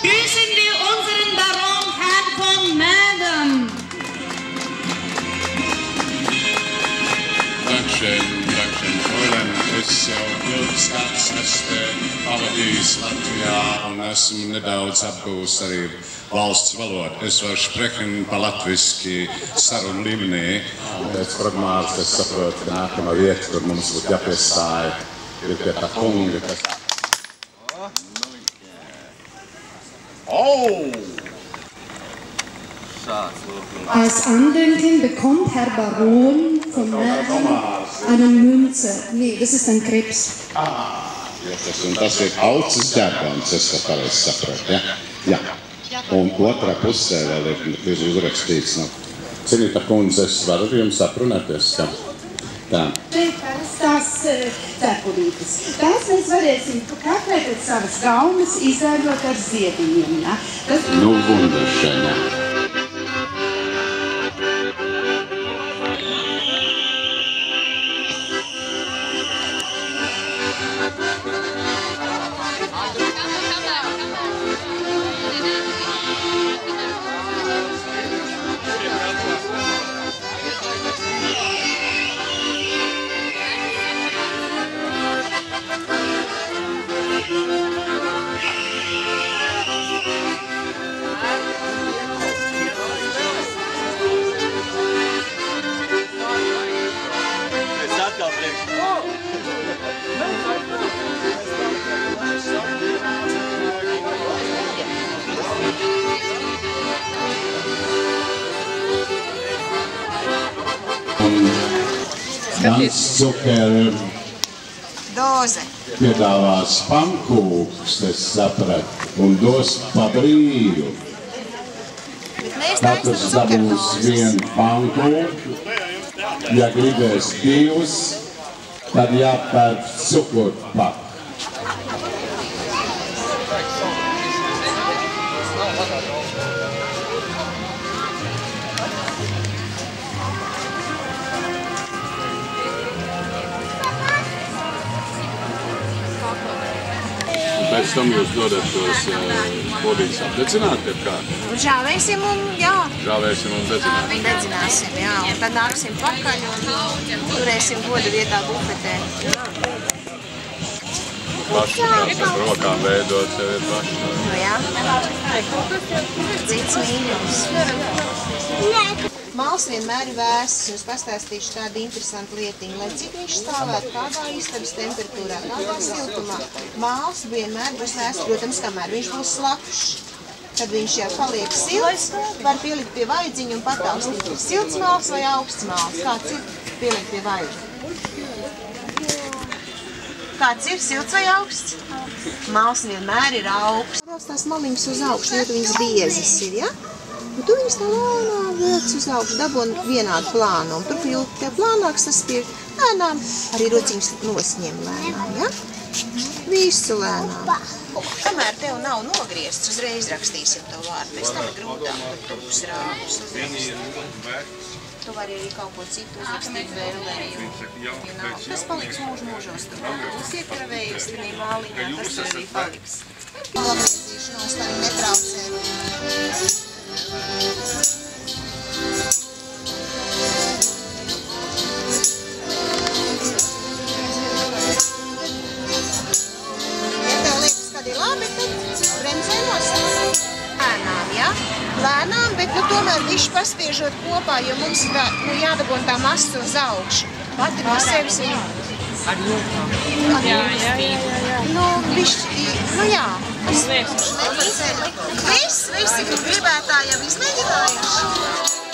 Grüßen wir unseren Baron Herrn von Madam. Dankeschön, Fräulein. Es jau ilgskats pavadījis Latvijā un esmu nedaudz apgūs arī valsts valodu. Es varu sprechen pa latviski sarunu līmenī. Pēc pragmāras es saprotu, ka nākamā vieta, kur mums būtu jāpiestāja, ir pie tā kunga, kas... Als Andenken bekommt Herr Baron von Madam eine Münze. Nee, das ist ein Krebs. Un tas ir aucis ķērpens, es pareizi saprotu, ja? Jā. Un otrā pusē vēl ir uzrakstīts, cienītā kundze, es varu ar jums aprunāties, ka tā. Tas cepulītes. Tās mēs varēsim katrai pēc savas gaumes izēļot ar ziediņiem, ja? Nu, wunderschön, ja. Mans cuker doze piedāvās pankūks, es sapratu, un dos pa brīvu. Katrs dabūs vienu pankūku, ja gribēs divus, tad jāpērk cukurpaku. Pēc tam jūs dodat tos bodīgus apdedzināt, kad kā? Žāvēsim un, jā. Žāvēsim un dedzināsim. Dedzināsim, jā. Un tad nāksim pakaļ un turēsim godu vietā bufetē. Paši kāds ar rokām veidot sev ir paši. Nu jā. Cits mīļums. Māls vienmēr ir vēsas. Es pastāstīšu tādu interesantu lietiņu. Lai cik viņš stāvētu, kādā istabas temperatūrā, kādā siltumā, māls vienmēr būs vēsas, protams, kamēr viņš būs slapšs. Kad viņš jau paliek silts, var pielikt pie vaidziņa un pataustīt. Silts māls vai augsts māls? Kāds ir pielikt pie vaidziņa? Kāds ir silts vai augsts? Māls vienmēr ir augsts. Tās maliņas uz augšu, jo viņas biezas ir, ja? Un tu viņas tā lēnām vilc uz augšu, dabūna vienādu plānumu. Tur kļūt tev plānāks, tas pie lēnām arī rociņas nosņem lēnām, ja? Visu lēnām. Kamēr tev nav nogriezts, uzreiz rakstīsim to vārdu. Pēc tam ir grūtāk, tur būs rāpus. Tu vari arī kaut ko citu uzrakstīt vēlējumu. Tas paliks mūžos. Tas iekaravējies vienī māliņā, tas arī paliks. Nogriezīšanos arī netraucē. Lēnām, bet tomēr viņš paspiežot kopā, jo mums ir jādabūna tā masa uz augšu. Pati no sevis ir... Ar jūtām. Nu, bišķi, nu jā. Visi gribētāji jau izmēģinājuši.